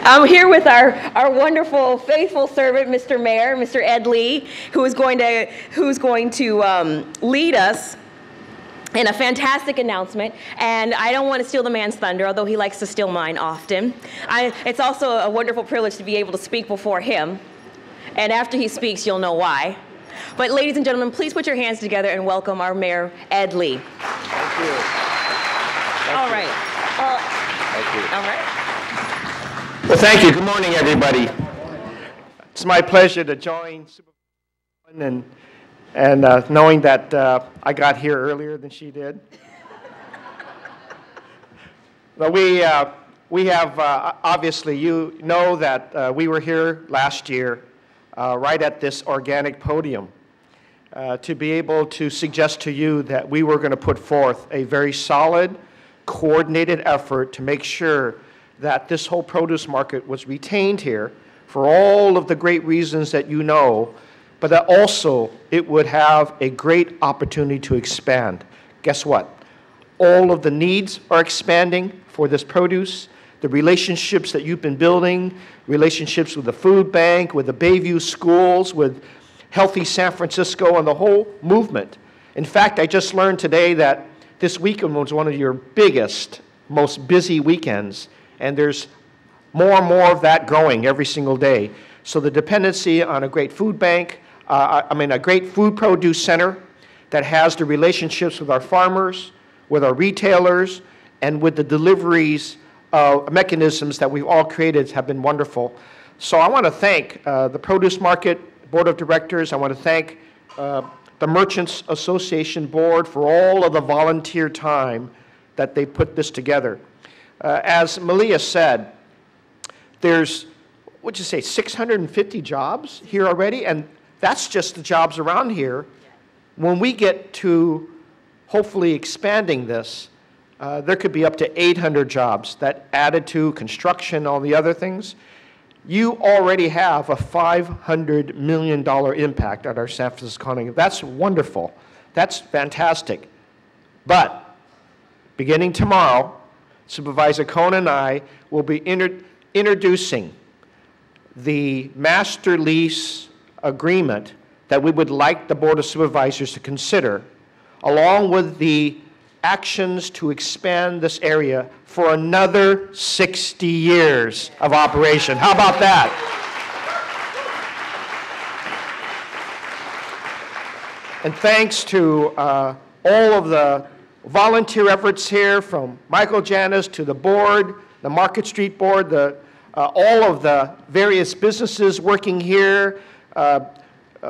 I'm here with our wonderful, faithful servant, Mr. Mayor, Mr. Ed Lee, who's going to lead us in a fantastic announcement. And I don't want to steal the man's thunder, although he likes to steal mine often. It's also a wonderful privilege to be able to speak before him. And after he speaks, you'll know why. But ladies and gentlemen, please put your hands together and welcome our Mayor, Ed Lee. Thank you. All right. Thank you. All right. Well, thank you. Good morning, everybody. It's my pleasure to join Supervisor and knowing that I got here earlier than she did. But we have, obviously, you know that we were here last year right at this organic podium to be able to suggest to you that we were going to put forth a very solid, coordinated effort to make sure that this whole produce market was retained here for all of the great reasons that you know, but that also it would have a great opportunity to expand. Guess what? All of the needs are expanding for this produce. The relationships that you've been building, relationships with the food bank, with the Bayview schools, with Healthy San Francisco, and the whole movement. In fact, I just learned today that this weekend was one of your biggest, most busy weekends, and there's more and more of that growing every single day. So the dependency on a great food bank, a great food produce center that has the relationships with our farmers, with our retailers, and with the deliveries mechanisms that we've all created have been wonderful. So I want to thank the Produce Market Board of Directors. I want to thank the Merchants Association Board for all of the volunteer time that they put this together. As Malia said, there's, what'd you say, 650 jobs here already? And that's just the jobs around here. When we get to hopefully expanding this, there could be up to 800 jobs that added to construction, all the other things. You already have a $500 million impact on our San Francisco economy. That's wonderful. That's fantastic. But beginning tomorrow, Supervisor Cohen and I will be introducing the master lease agreement that we would like the Board of Supervisors to consider, along with the actions to expand this area for another 60 years of operation. How about that? And thanks to all of the volunteer efforts here, from Michael Janis to the board, the Market Street Board, all of the various businesses working here,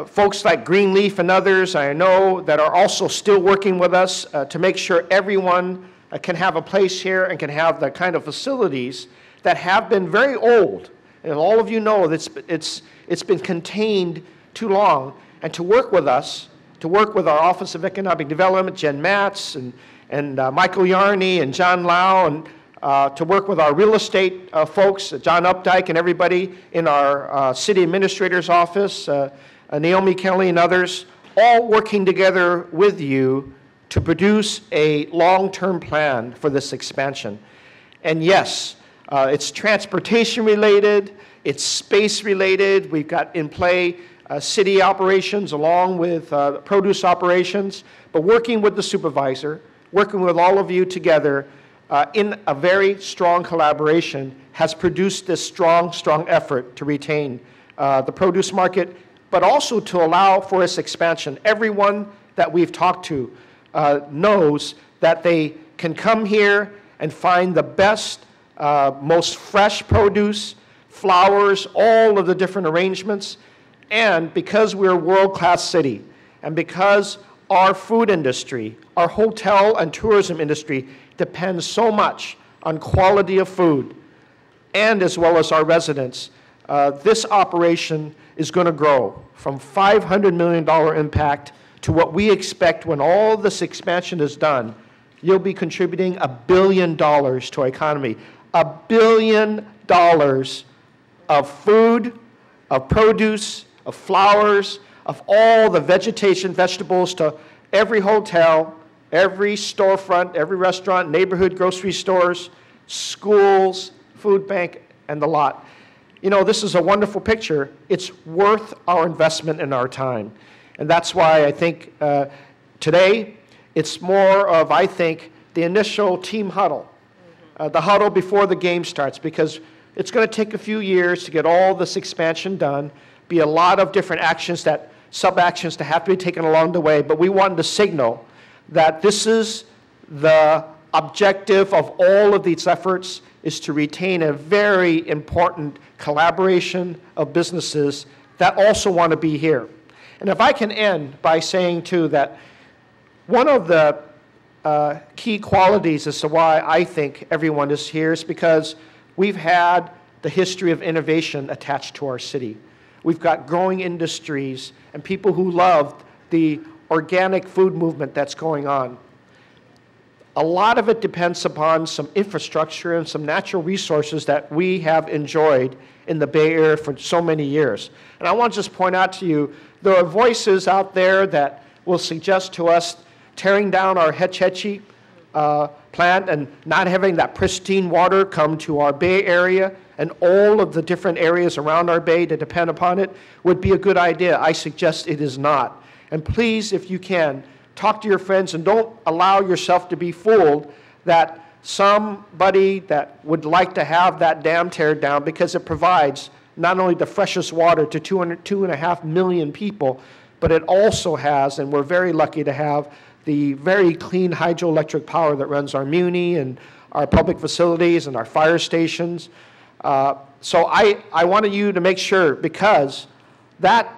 folks like Greenleaf and others I know that are also still working with us to make sure everyone can have a place here and can have the kind of facilities that have been very old. And all of you know that it's been contained too long. And to work with us, to work with our Office of Economic Development, Jen Matz and Michael Yarney and John Lau, and to work with our real estate folks, John Updike and everybody in our city administrator's office, Naomi Kelly and others, all working together with you to produce a long-term plan for this expansion. And yes, it's transportation related, it's space related. We've got in play city operations along with produce operations, but working with the supervisor, working with all of you together in a very strong collaboration has produced this strong effort to retain the produce market, but also to allow for its expansion. Everyone that we've talked to knows that they can come here and find the best, most fresh produce, flowers, all of the different arrangements. And because we're a world-class city, and because our food industry, our hotel and tourism industry depends so much on quality of food, and as well as our residents, this operation is going to grow from $500 million impact to what we expect when all this expansion is done. You'll be contributing $1 billion to our economy. $1 billion of food, of produce, of flowers, of all the vegetation, vegetables to every hotel, every storefront, every restaurant, neighborhood grocery stores, schools, food bank, and the lot. You know, this is a wonderful picture. It's worth our investment and our time. And that's why I think today it's more of, I think, the initial team huddle, the huddle before the game starts, because it's going to take a few years to get all this expansion done, be a lot of different actions, sub-actions to have to be taken along the way, but we wanted to signal that this is the objective of all of these efforts, is to retain a very important collaboration of businesses that also want to be here. And if I can end by saying, too, that one of the key qualities as to why I think everyone is here is because we've had the history of innovation attached to our city. We've got growing industries and people who love the organic food movement that's going on. A lot of it depends upon some infrastructure and some natural resources that we have enjoyed in the Bay Area for so many years. And I want to just point out to you, there are voices out there that will suggest to us tearing down our Hetch Hetchy plant and not having that pristine water come to our Bay Area and all of the different areas around our bay to depend upon it would be a good idea. I suggest it is not. And please, if you can, talk to your friends and don't allow yourself to be fooled that somebody that would like to have that dam teared down, because it provides not only the freshest water to 2.5 million people, but it also has, and we're very lucky to have, the very clean hydroelectric power that runs our muni and our public facilities and our fire stations. So I wanted you to make sure, because that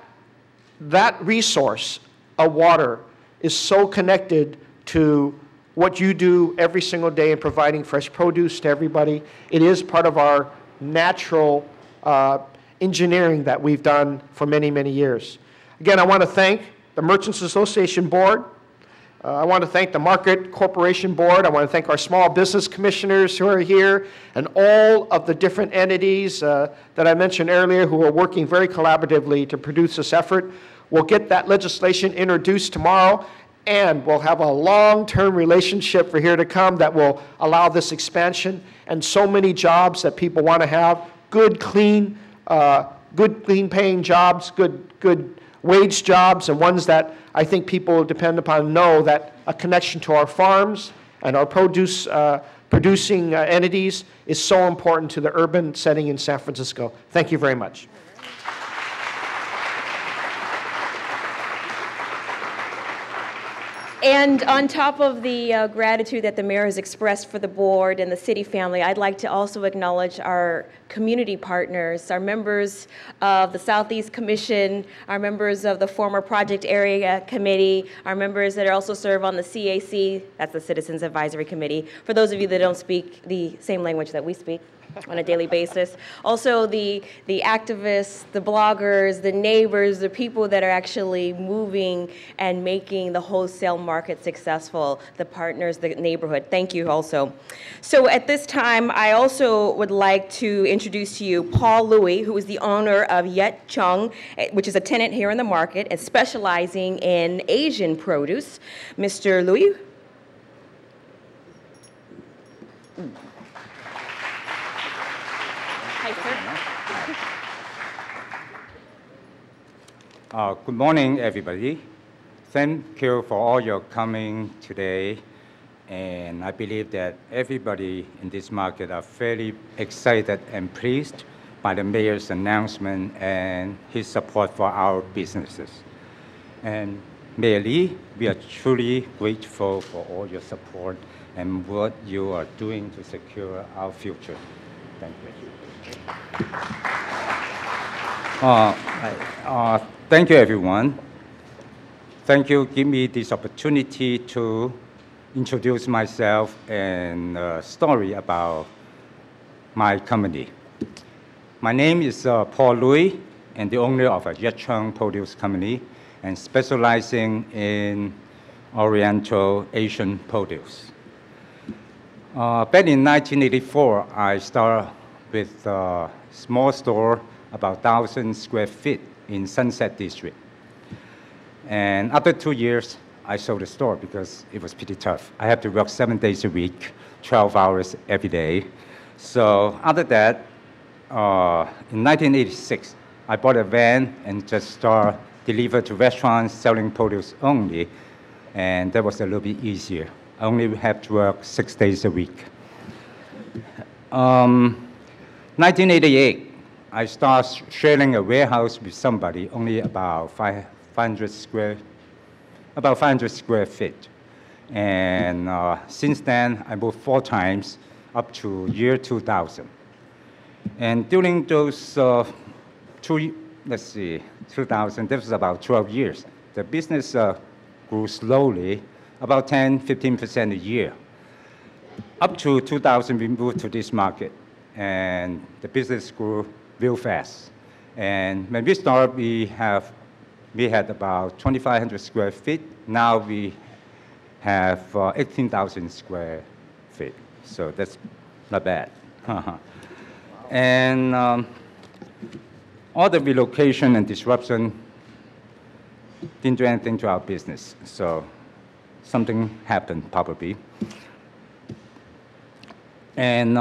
resource of water is so connected to what you do every single day in providing fresh produce to everybody. It is part of our natural engineering that we've done for many, many years. Again, I want to thank the Merchants Association Board. I want to thank the Market Corporation Board. I want to thank our small business commissioners who are here and all of the different entities that I mentioned earlier who are working very collaboratively to produce this effort. We'll get that legislation introduced tomorrow, and we'll have a long-term relationship for here to come that will allow this expansion and so many jobs that people want to have, good, clean paying jobs, good wage jobs, and ones that I think people depend upon, know that a connection to our farms and our produce producing entities is so important to the urban setting in San Francisco. Thank you very much. And on top of the gratitude that the mayor has expressed for the board and the city family, I'd like to also acknowledge our community partners, our members of the Southeast Commission, our members of the former Project Area Committee, our members that also serve on the CAC, that's the Citizens Advisory Committee, for those of you that don't speak the same language that we speak on a daily basis. Also the activists, the bloggers, the neighbors, the people that are actually moving and making the wholesale market successful, the partners, the neighborhood. Thank you also. So at this time, I also would like to introduce to you Paul Louie, who is the owner of Yet Chung, which is a tenant here in the market and specializing in Asian produce. Mr. Louie. Good morning, everybody. Thank you for all your coming today. And I believe that everybody in this market are very excited and pleased by the mayor's announcement and his support for our businesses. And Mayor Lee, we are truly grateful for all your support and what you are doing to secure our future. Thank you. Thank you, everyone. Thank you for giving me this opportunity to introduce myself and a story about my company. My name is Paul Louie, and the owner of a Yet Chung Produce Company, and specializing in Oriental Asian produce. Back in 1984, I started with a small store, about 1,000 square feet in Sunset District. And after 2 years, I sold the store because it was pretty tough. I had to work 7 days a week, 12 hours every day. So after that, in 1986, I bought a van and just started deliver to restaurants selling produce only, and that was a little bit easier. I only have to work 6 days a week. 1988, I started sharing a warehouse with somebody, only about 500 square feet. And since then, I moved 4 times up to year 2000. And during those 2000, that was about 12 years. The business grew slowly, about 10–15% a year. Up to 2000, we moved to this market, and the business grew real fast. And when we started, we had about 2,500 square feet. Now we have 18,000 square feet, so that's not bad. And all the relocation and disruption didn't do anything to our business, so something happened probably. And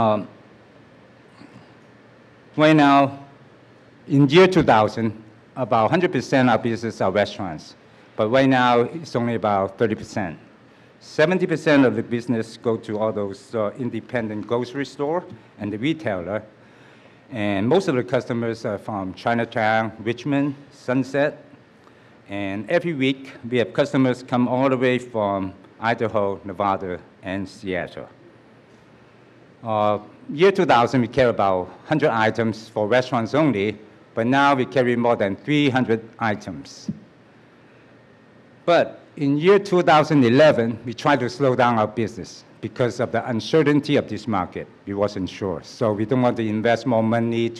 right now, in year 2000, about 100% of our business are restaurants, but right now it's only about 30%. 70% of the business go to all those independent grocery store and the retailer, and most of the customers are from Chinatown, Richmond, Sunset, and every week we have customers come all the way from Idaho, Nevada, and Seattle. Year 2000, we carry about 100 items for restaurants only, but now we carry more than 300 items. But in year 2011, we tried to slow down our business because of the uncertainty of this market. We wasn't sure. So we don't want to invest more money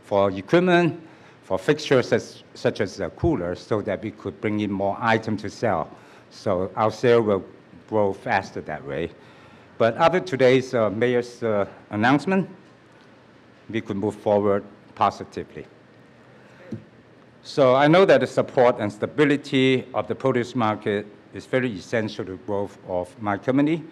for equipment, for fixtures such as coolers, so that we could bring in more items to sell. So our sale will grow faster that way. But after today's mayor's announcement, we could move forward positively. So I know that the support and stability of the produce market is very essential to the growth of my company.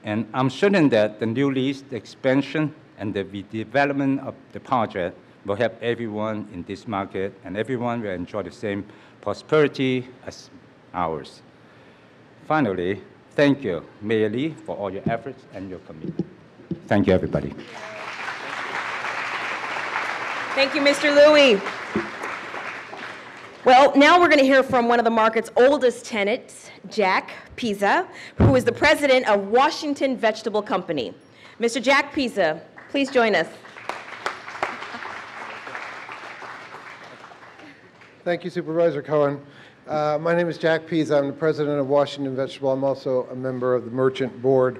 And I'm certain that the new lease, the expansion, and the redevelopment of the project will help everyone in this market, and everyone will enjoy the same prosperity as ours. Finally, thank you, Mayor Lee, for all your efforts and your commitment. Thank you, everybody. Thank you, Mr. Louie. Well, now we're going to hear from one of the market's oldest tenants, Jack Pisa, who is the president of Washington Vegetable Company. Mr. Jack Pisa, please join us. Thank you, Supervisor Cohen. My name is Jack Pisa. I'm the president of Washington Vegetable. I'm also a member of the Merchant Board.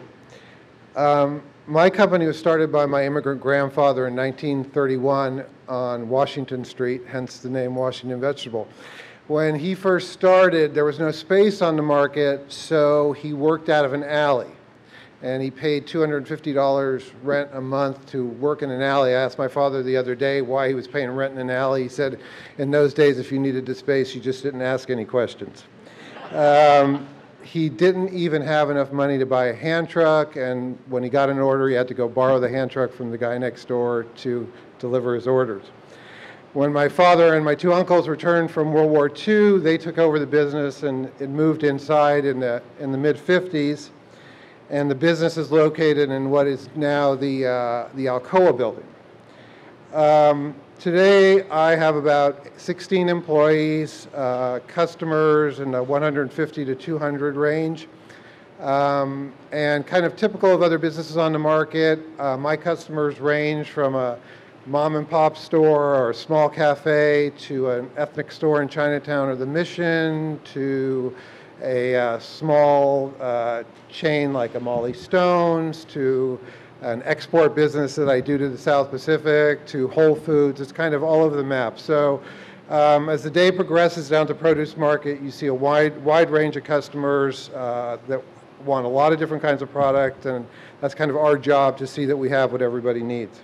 My company was started by my immigrant grandfather in 1931 on Washington Street, hence the name Washington Vegetable. When he first started, there was no space on the market, so he worked out of an alley. And he paid $250 rent a month to work in an alley. I asked my father the other day why he was paying rent in an alley. He said, in those days, if you needed the space, you just didn't ask any questions. He didn't even have enough money to buy a hand truck, and when he got an order, he had to go borrow the hand truck from the guy next door to deliver his orders. When my father and my 2 uncles returned from World War II, they took over the business, and it moved inside in the mid-50s. And the business is located in what is now the Alcoa building. Today, I have about 16 employees, customers in the 150 to 200 range. And kind of typical of other businesses on the market, my customers range from a mom and pop store or a small cafe to an ethnic store in Chinatown or the Mission to a small chain like a Molly Stone's to an export business that I do to the South Pacific, to Whole Foods. It's kind of all over the map. So as the day progresses down to produce market, you see a wide range of customers that want a lot of different kinds of product, and that's kind of our job to see that we have what everybody needs.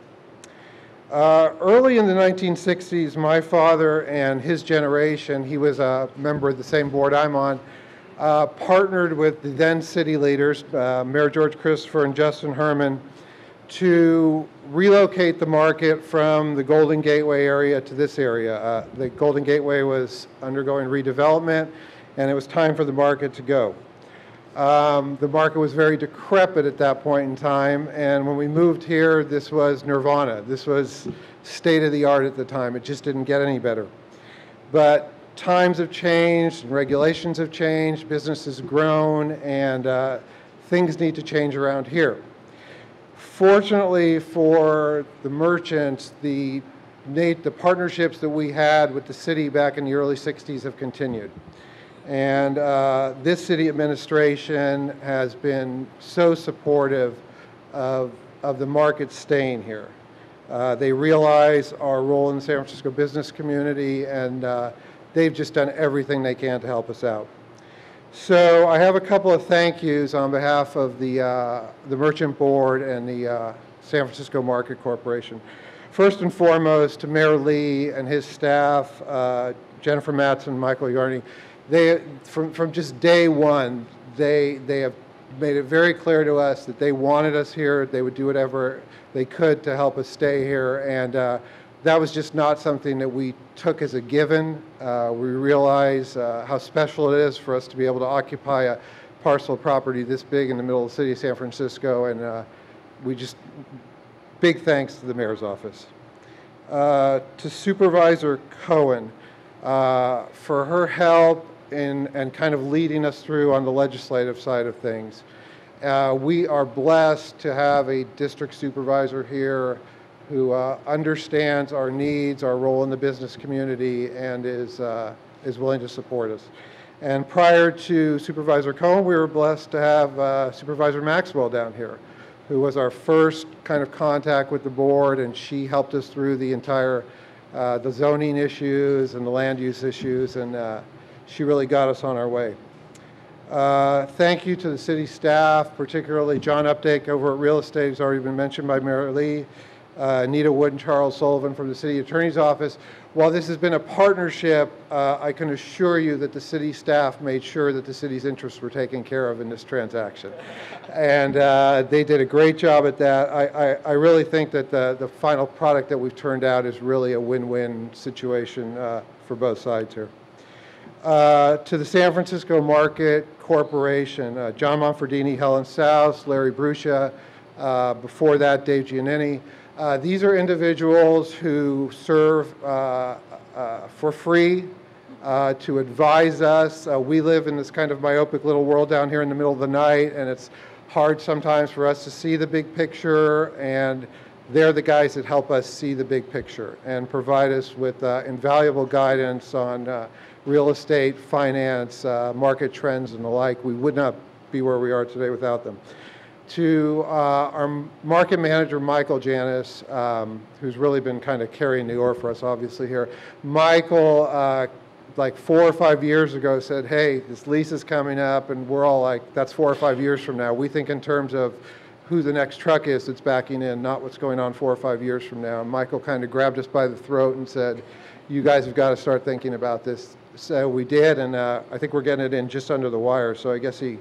Early in the 1960s, my father and his generation, he was a member of the same board I'm on, partnered with the then city leaders, Mayor George Christopher and Justin Herman, to relocate the market from the Golden Gateway area to this area. The Golden Gateway was undergoing redevelopment, and it was time for the market to go. The market was very decrepit at that point in time, and when we moved here, this was nirvana. This was state of the art at the time. It just didn't get any better. But times have changed, and regulations have changed, business has grown, and things need to change around here. Fortunately for the merchants, the partnerships that we had with the city back in the early 60s have continued. And this city administration has been so supportive of the market staying here. They realize our role in the San Francisco business community, and they've just done everything they can to help us out. So I have a couple of thank yous on behalf of the Merchant Board and the San Francisco Market Corporation. First and foremost, to Mayor Lee and his staff, Jennifer Mattson, Michael Yarney. They, from just day one, they have made it very clear to us that they wanted us here. They would do whatever they could to help us stay here, and that was just not something that we took as a given. We realize how special it is for us to be able to occupy a parcel of property this big in the middle of the city of San Francisco, and big thanks to the mayor's office. To Supervisor Cohen for her help and kind of leading us through on the legislative side of things. We are blessed to have a district supervisor here who understands our needs, our role in the business community, and is willing to support us. And prior to Supervisor Cohen, we were blessed to have Supervisor Maxwell down here, who was our first kind of contact with the board, and she helped us through the entire the zoning issues and the land use issues, and she really got us on our way. Thank you to the city staff, particularly John Updike over at Real Estate, who's already been mentioned by Mayor Lee, Anita Wood and Charles Sullivan from the City Attorney's Office. While this has been a partnership, I can assure you that the city staff made sure that the city's interests were taken care of in this transaction. And they did a great job at that. I really think that the final product that we've turned out is really a win-win situation for both sides here. To the San Francisco Market Corporation, John Monfordini, Helen Souse, Larry Brucia, before that, Dave Giannini. These are individuals who serve for free to advise us. We live in this kind of myopic little world down here in the middle of the night, and it's hard sometimes for us to see the big picture, and they're the guys that help us see the big picture and provide us with invaluable guidance on real estate, finance, market trends, and the like. We would not be where we are today without them. To our market manager, Michael Janis, who's really been kind of carrying the oar for us, obviously, here. Michael, like 4 or 5 years ago, said, hey, this lease is coming up, and we're all like, that's 4 or 5 years from now. We think in terms of who the next truck is that's backing in, not what's going on 4 or 5 years from now. And Michael kind of grabbed us by the throat and said, you guys have got to start thinking about this. So we did, and I think we're getting it in just under the wire, so I guess he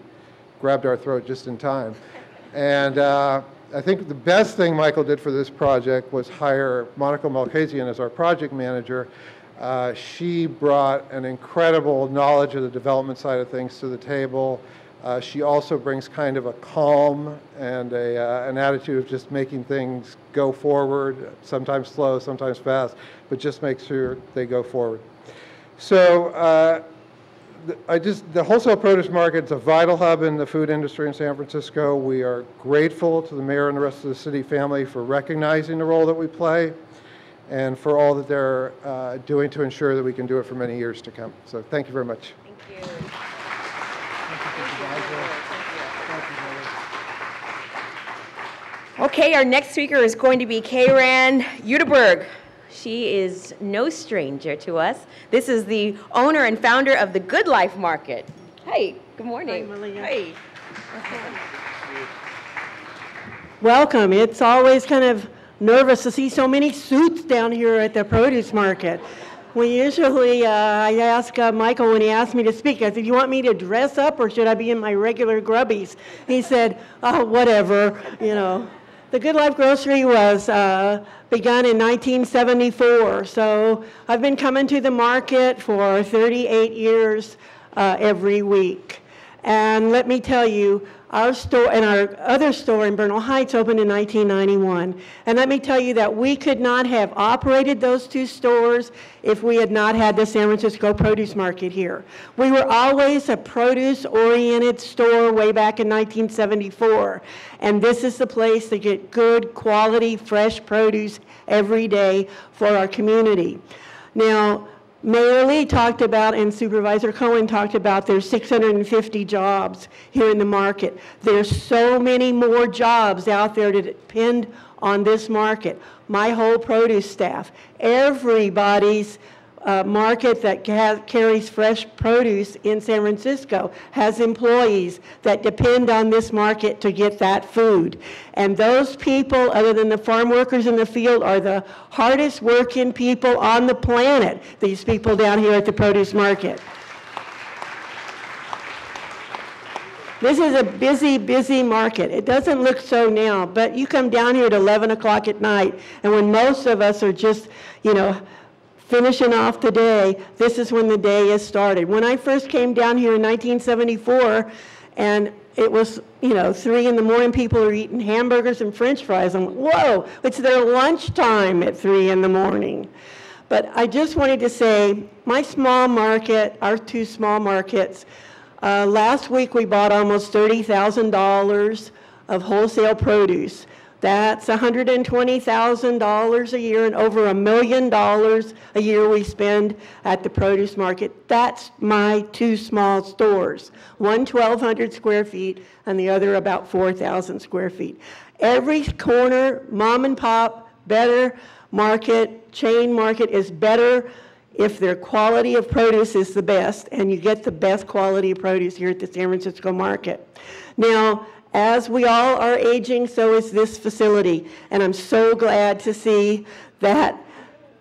grabbed our throat just in time. And I think the best thing Michael did for this project was hire Monica Malkasian as our project manager. She brought an incredible knowledge of the development side of things to the table. She also brings kind of a calm and an attitude of just making things go forward, sometimes slow, sometimes fast, but just make sure they go forward. So the wholesale produce market is a vital hub in the food industry in San Francisco. We are grateful to the mayor and the rest of the city family for recognizing the role that we play and for all that they're doing to ensure that we can do it for many years to come. So thank you very much. Thank you. Okay, our next speaker is going to be Karen Uteberg. She is no stranger to us. This is the owner and founder of the Good Life Market. Hey, good morning. Hi, Malia. Hey. Welcome. It's always kind of nervous to see so many suits down here at the produce market. We usually, I ask Michael when he asked me to speak, I said, you want me to dress up or should I be in my regular grubbies? He said, oh, whatever, you know. The Good Life Grocery was begun in 1974, so I've been coming to the market for 38 years every week. And let me tell you, our store and our other store in Bernal Heights opened in 1991. And let me tell you that we could not have operated those two stores if we had not had the San Francisco Produce Market here. We were always a produce-oriented store way back in 1974. And this is the place to get good, quality, fresh produce every day for our community. Now, Mayor Lee talked about, and Supervisor Cohen talked about, there's 650 jobs here in the market. There's so many more jobs out there to depend on this market. My whole produce staff, everybody's market that carries fresh produce in San Francisco has employees that depend on this market to get that food. And those people, other than the farm workers in the field, are the hardest working people on the planet, these people down here at the produce market. This is a busy, busy market. It doesn't look so now, but you come down here at 11 o'clock at night, and when most of us are just, finishing off the day, this is when the day is started. When I first came down here in 1974, and it was, 3 in the morning, people are eating hamburgers and French fries. I'm like, whoa, it's their lunchtime at 3 in the morning. But I just wanted to say, my small market, our 2 small markets, last week we bought almost $30,000 of wholesale produce. That's $120,000 a year and over $1 million a year we spend at the produce market. That's my 2 small stores, one 1,200 square feet and the other about 4,000 square feet. Every corner, mom and pop, better market, chain market is better if their quality of produce is the best, and you get the best quality of produce here at the San Francisco market. Now, as we all are aging, so is this facility, and I'm so glad to see that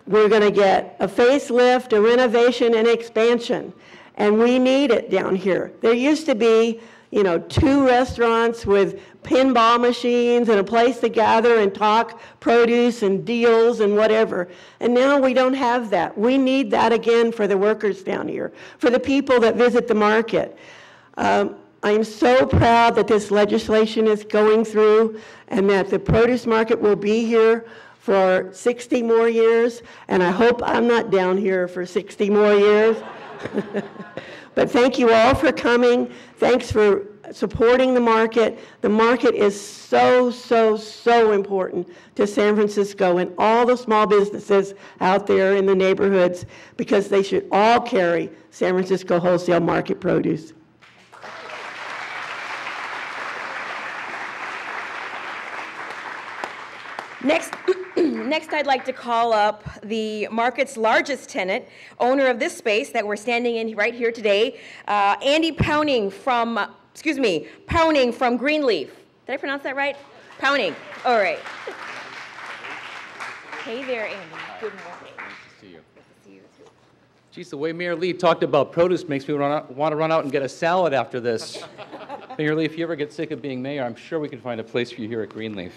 we're going to get a facelift, a renovation, and expansion, and we need it down here. There used to be, 2 restaurants with pinball machines and a place to gather and talk produce and deals and whatever, and now we don't have that. We need that again for the workers down here, for the people that visit the market. I'm so proud that this legislation is going through and that the produce market will be here for 60 more years, and I hope I'm not down here for 60 more years. But thank you all for coming. Thanks for supporting the market. The market is so, so, so important to San Francisco and all the small businesses out there in the neighborhoods, because they should all carry San Francisco wholesale market produce. Next, I'd like to call up the market's largest tenant, owner of this space that we're standing in right here today, Andy Pounding from Greenleaf. Did I pronounce that right? Pounding. All right. Hey there, Andy. Good morning. Nice to see you. Good to see you too. Geez, the way Mayor Lee talked about produce makes me want to run out and get a salad after this. Mayor Lee, if you ever get sick of being mayor, I'm sure we can find a place for you here at Greenleaf.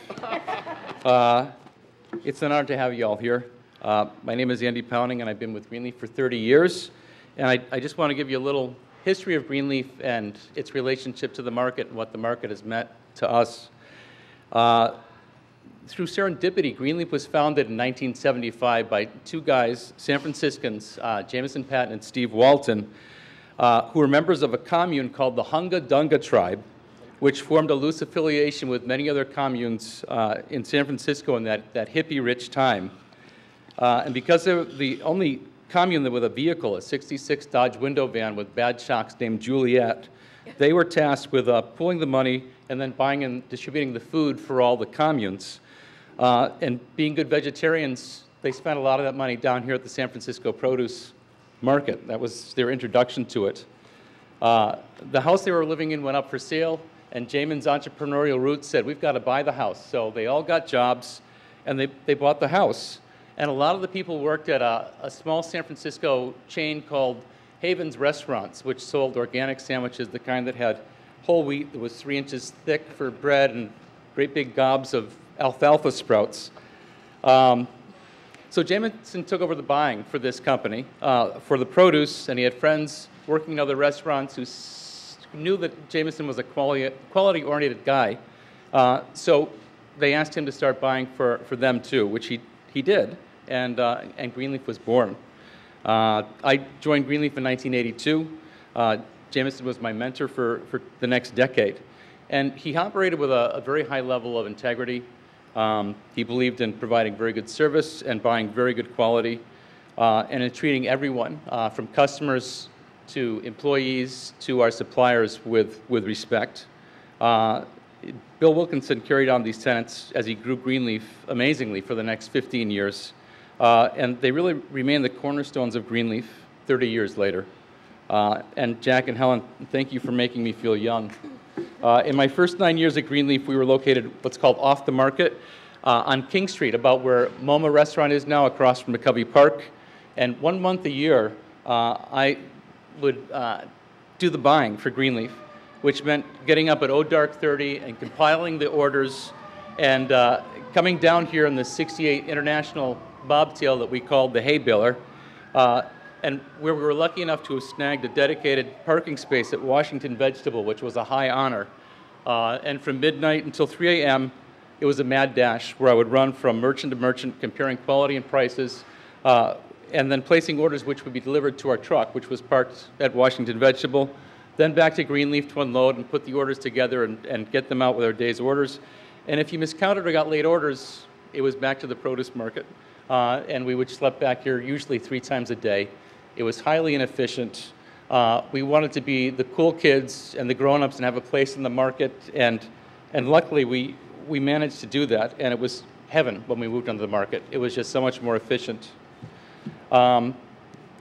It's an honor to have you all here. My name is Andy Pounding, and I've been with Greenleaf for 30 years. And I just want to give you a little history of Greenleaf and its relationship to the market and what the market has meant to us. Through serendipity, Greenleaf was founded in 1975 by 2 guys, San Franciscans, Jameson Patton and Steve Walton, who were members of a commune called the Hunga Dunga tribe, which formed a loose affiliation with many other communes in San Francisco in that hippie-rich time. And because they're the only commune with a vehicle, a 66 Dodge window van with bad shocks named Juliet, they were tasked with pooling the money and then buying and distributing the food for all the communes. And being good vegetarians, they spent a lot of that money down here at the San Francisco Produce Market. That was their introduction to it. The house they were living in went up for sale, and Jamin's entrepreneurial roots said, we've got to buy the house. So they all got jobs, and they bought the house. And a lot of the people worked at a small San Francisco chain called Haven's Restaurants, which sold organic sandwiches, the kind that had whole wheat that was 3 inches thick for bread and great big gobs of alfalfa sprouts. So Jameson took over the buying for this company, for the produce, and he had friends working in other restaurants who knew that Jameson was a quality-oriented guy. So they asked him to start buying for them too, which he did, and Greenleaf was born. I joined Greenleaf in 1982. Jameson was my mentor for the next decade. And he operated with a very high level of integrity. He believed in providing very good service and buying very good quality, and in treating everyone, from customers to employees to our suppliers, with respect. Bill Wilkinson carried on these tenets as he grew Greenleaf amazingly for the next 15 years. And they really remain the cornerstones of Greenleaf 30 years later. And Jack and Helen, thank you for making me feel young. In my first 9 years at Greenleaf, we were located what's called off the market on King Street, about where MoMA restaurant is now, across from McCovey Park. And 1 month a year, I would do the buying for Greenleaf, which meant getting up at dark 30 and compiling the orders, and coming down here in the 68 International bobtail that we called the hay baler, and where we were lucky enough to have snagged a dedicated parking space at Washington Vegetable, which was a high honor. And from midnight until 3 a.m., it was a mad dash where I would run from merchant to merchant, comparing quality and prices, and then placing orders which would be delivered to our truck, which was parked at Washington Vegetable, then back to Greenleaf to unload and put the orders together and get them out with our day's orders. And if you miscounted or got late orders, it was back to the produce market. And we would schlep back here usually 3 times a day. It was highly inefficient. We wanted to be the cool kids and the grown-ups and have a place in the market, and luckily we managed to do that, and it was heaven when we moved onto the market. It was just so much more efficient.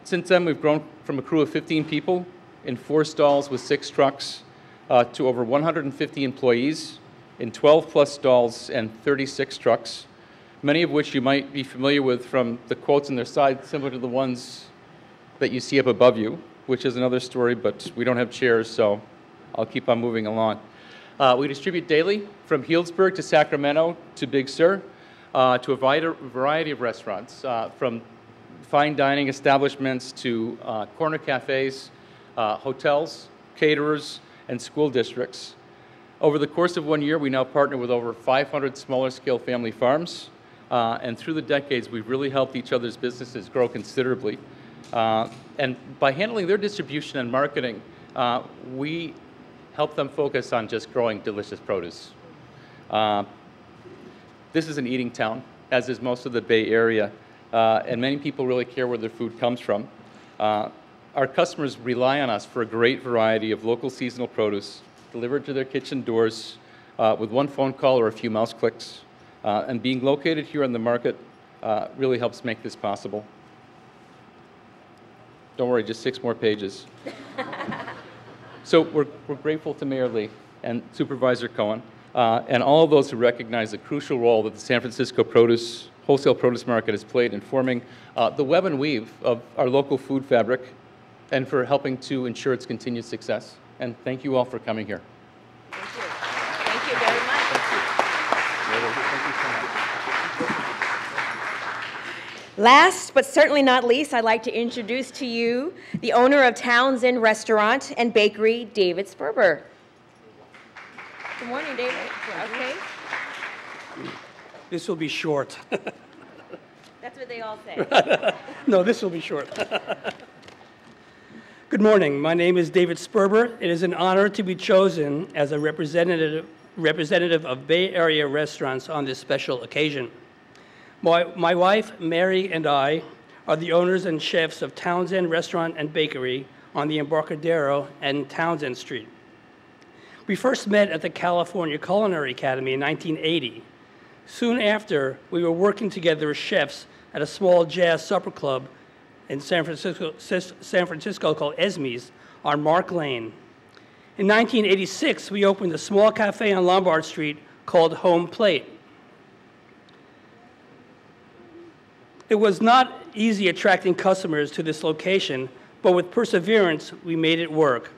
Since then, we've grown from a crew of 15 people in 4 stalls with 6 trucks to over 150 employees in 12-plus stalls and 36 trucks, many of which you might be familiar with from the quotes on their side, similar to the ones that you see up above you, which is another story, but we don't have chairs, so I'll keep on moving along. We distribute daily from Healdsburg to Sacramento to Big Sur to a variety of restaurants, from fine dining establishments to corner cafes, hotels, caterers, and school districts. Over the course of 1 year, we now partner with over 500 smaller-scale family farms, and through the decades, we've really helped each other's businesses grow considerably. And by handling their distribution and marketing, we help them focus on just growing delicious produce. This is an eating town, as is most of the Bay Area, and many people really care where their food comes from. Our customers rely on us for a great variety of local seasonal produce delivered to their kitchen doors with 1 phone call or a few mouse clicks. And being located here on the market really helps make this possible. Don't worry, just 6 more pages. So we're grateful to Mayor Lee and Supervisor Cohen and all of those who recognize the crucial role that the San Francisco Wholesale Produce Market has played in forming the web and weave of our local food fabric, and for helping to ensure its continued success. And thank you all for coming here. Thank you. Thank you very much. Thank you so much. Last but certainly not least, I'd like to introduce to you the owner of Townsend Restaurant and Bakery, David Sperber. Good morning, David. Okay. This will be short. That's what they all say. No, this will be short. Good morning. My name is David Sperber. It is an honor to be chosen as a representative of Bay Area restaurants on this special occasion. My wife, Mary, and I are the owners and chefs of Townsend Restaurant and Bakery on the Embarcadero and Townsend Street. We first met at the California Culinary Academy in 1980. Soon after, we were working together as chefs at a small jazz supper club in San Francisco called Esme's on Mark Lane. In 1986, we opened a small cafe on Lombard Street called Home Plate. It was not easy attracting customers to this location, but with perseverance, we made it work.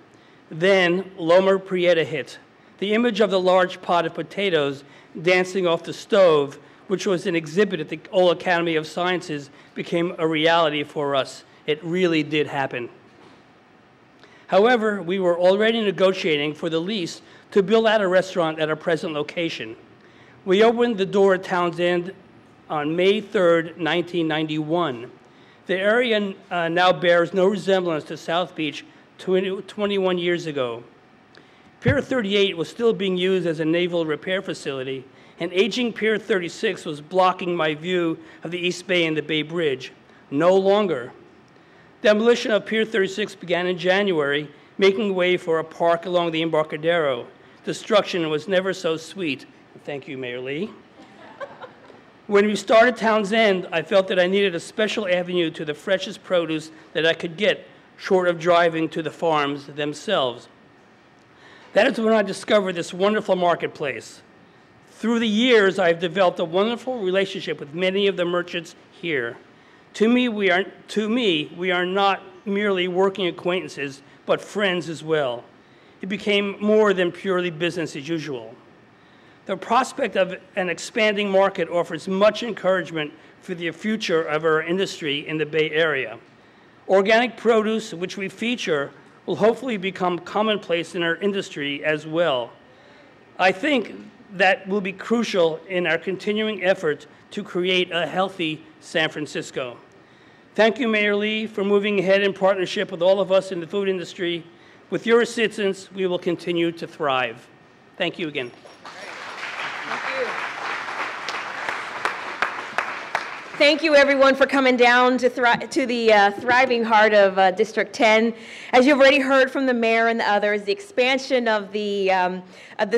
Then Loma Prieta hit. The image of the large pot of potatoes dancing off the stove, which was an exhibit at the Old Academy of Sciences, became a reality for us. It really did happen. However, we were already negotiating for the lease to build out a restaurant at our present location. We opened the door at Townsend on May 3rd, 1991. The area now bears no resemblance to South Beach 21 years ago. Pier 38 was still being used as a naval repair facility, and aging Pier 36 was blocking my view of the East Bay and the Bay Bridge. No longer. Demolition of Pier 36 began in January, making way for a park along the Embarcadero. Destruction was never so sweet. Thank you, Mayor Lee. When we started Townsend, I felt that I needed a special avenue to the freshest produce that I could get, short of driving to the farms themselves. That is when I discovered this wonderful marketplace. Through the years, I've developed a wonderful relationship with many of the merchants here. To me, we are not merely working acquaintances, but friends as well. It became more than purely business as usual. The prospect of an expanding market offers much encouragement for the future of our industry in the Bay Area. Organic produce, which we feature, will hopefully become commonplace in our industry as well. I think that will be crucial in our continuing effort to create a healthy San Francisco. Thank you, Mayor Lee, for moving ahead in partnership with all of us in the food industry. With your assistance, we will continue to thrive. Thank you again. Thank you, everyone, for coming down to the thriving heart of District 10. As you've already heard from the mayor and the others, the expansion of the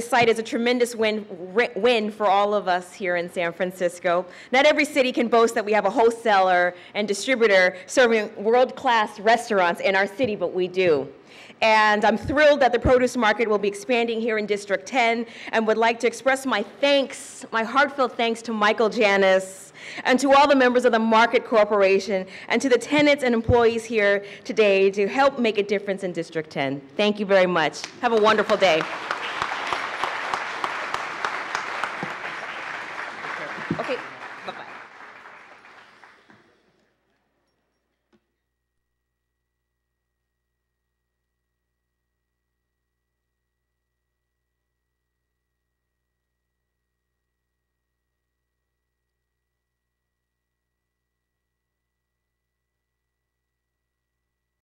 site is a tremendous win for all of us here in San Francisco. Not every city can boast that we have a wholesaler and distributor serving world-class restaurants in our city, but we do. And I'm thrilled that the produce market will be expanding here in District 10, and would like to express my thanks, my heartfelt thanks to Michael Janis and to all the members of the Market Corporation and to the tenants and employees here today to help make a difference in District 10. Thank you very much. Have a wonderful day. Okay.